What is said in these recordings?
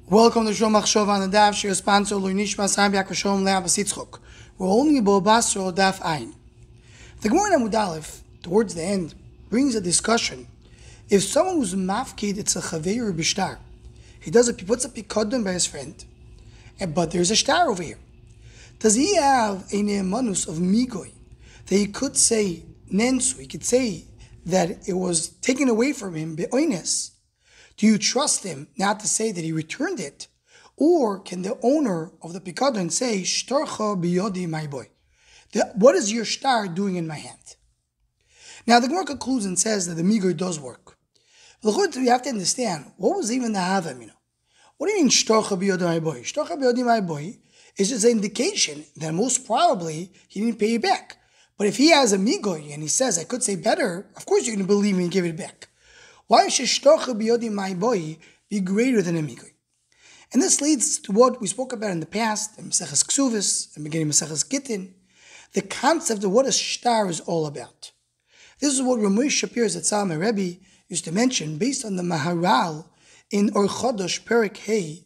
Welcome to Shom Machshava on the Daf. Shir sponsor Nishma Sam Yaakov Leah Basitzchok. We're holding about Basra Daf Ayin. The Gemara in Amud Aleph, towards the end, brings a discussion. If someone who's mafkid, it's a chaveir b'shtar. He puts a pikodon by his friend, but there's a shtar over here. Does he have a ne'emanus of migoy that he could say nensu? He could say that it was taken away from him be'oines. Do you trust him not to say that he returned it? Or can the owner of the pikadon say, Shtarcha B'Yadi, my boy? What is your shtar doing in my hand? Now the Gemara concludes and says that the migoy does work. But you have to understand, what was even the havamina? What do you mean Shtarcha B'Yadi, my boy? Shtarcha B'Yadi, my boy is just an indication that most probably he didn't pay you back. But if he has a migoy and he says, I could say better, of course you're going to believe me and give it back. Why should Shtarcha B'Yadi, my boy, be greater than a migoy? And this leads to what we spoke about in the past, in Maseches Ksuvis, and beginning Maseches Gittin, the concept of what a shtar is all about. This is what Ramosh Shapir Zatzal, my Rebbe, used to mention based on the Maharal in Or Chodosh Perek Hey,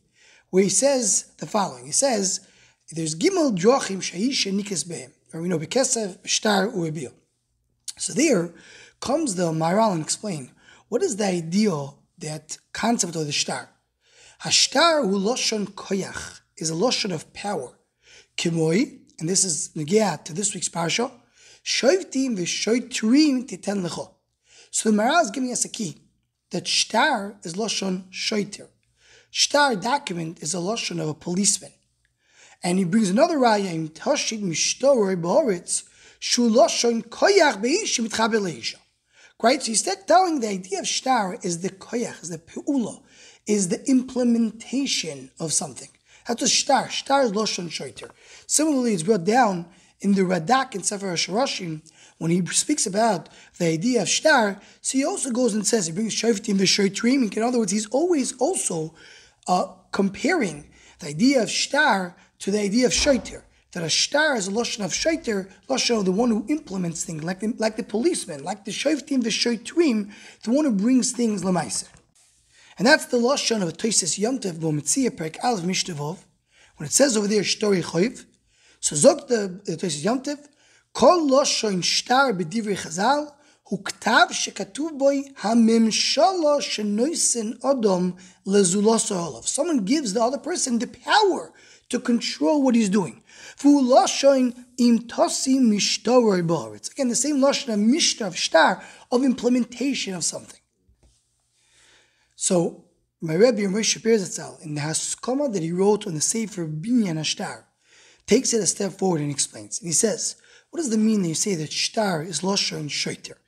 where he says the following. He says, there's Gimel Drochim Shahisha Nikes Behem, or we know Bekesev, Shtar, Uebil. So there comes the Maharal and explain, what is the ideal, that concept of the shtar? Hashtar hu loshon koyach, is a loshon of power. Kimoi, and this is negia to this week's parsha, shoivtim v'shoitrim titen lecho. So the Maharal is giving us a key, that shtar is loshon shoiter. Shtar document is a loshon of a policeman. And he brings another raya, in Tashid mishtoroi b'horitz, shu loshon koyach be'ish mitchaber leisha. Right? So he's telling the idea of shtar is the koyach, is the pe'ula, is the implementation of something. That's what shtar. Shtar is loshon shoiter. Similarly, it's brought down in the Radak in Sefer HaSharashim, when he speaks about the idea of shtar, so he also goes and says, he brings shoftim v'shoitrim. In other words, he's always also comparing the idea of shtar to the idea of shoiter. That a shtar is a loshon of shoiter, loshon of the one who implements things, like the policeman, like the shoftim v'shoitrim, the one who brings things lemaisa. And that's the loshon of Tosis Yomtev B'Mitzia Perek Aleph Mishtevov, when it says over there shtori choiv. So zog the Tosis Yomtev, kol loshon shtar b'divrei Chazal hu ktav shekatuv boy hamimshala shenoisen adam lezulos olav. Someone gives the other person the power to control what he's doing. Again, the same lashon of mishtar, of shtar, of implementation of something. So, my Rebbe Ramosh Shapir Zatzal, in the Haskama that he wrote on the Sefer Binyan Shtar, takes it a step forward and explains. And he says, what does it mean that you say that shtar is lashon shoiter?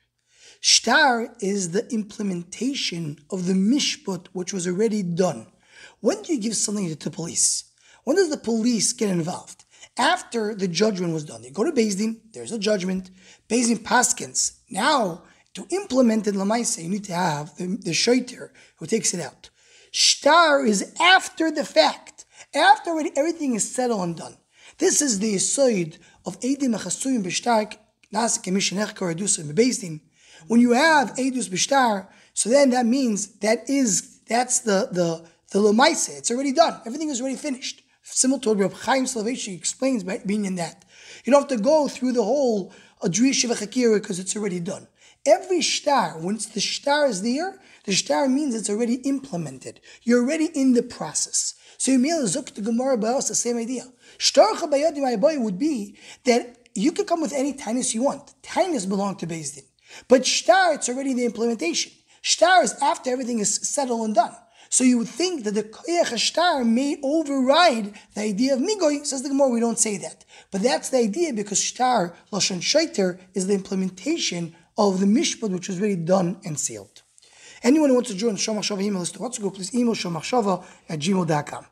Shtar is the implementation of the mishpat which was already done. When do you give something to the police? When does the police get involved? After the judgment was done. You go to Beis Din, there's a judgment. Beis Din paskins. Now, to implement it lamaisa, you need to have the shoiter who takes it out. Shtar is after the fact. After already everything is settled and done. This is the yisoid of Eidim Achasuyim B'Shtar, Nasik Emishin Echkar Edus Beis Din. When you have Eidus B'Shtar, so then that means that's the lamaisa. It's already done. Everything is already finished. Similar to what Reb Chaim Soloveitchik explains by being in that. You don't have to go through the whole Adriya V'Chakira because it's already done. Every shtar, once the shtar is there, the shtar means it's already implemented. You're already in the process. So you mean Zuk the Gemara Ba'os, the same idea. Shtarcha B'Yadi, my boy, would be that you can come with any tainus you want. Tainus belong to Beis Din. But shtar, it's already the implementation. Shtar is after everything is settled and done. So you would think that the koyach shtar may override the idea of migoy. Says the Gemara, we don't say that. But that's the idea because shtar, lashon shoiter, is the implementation of the mishpat which was already done and sealed. Anyone who wants to join Shom Machshava email list, what's to go, please email shomachshava@gmail.com.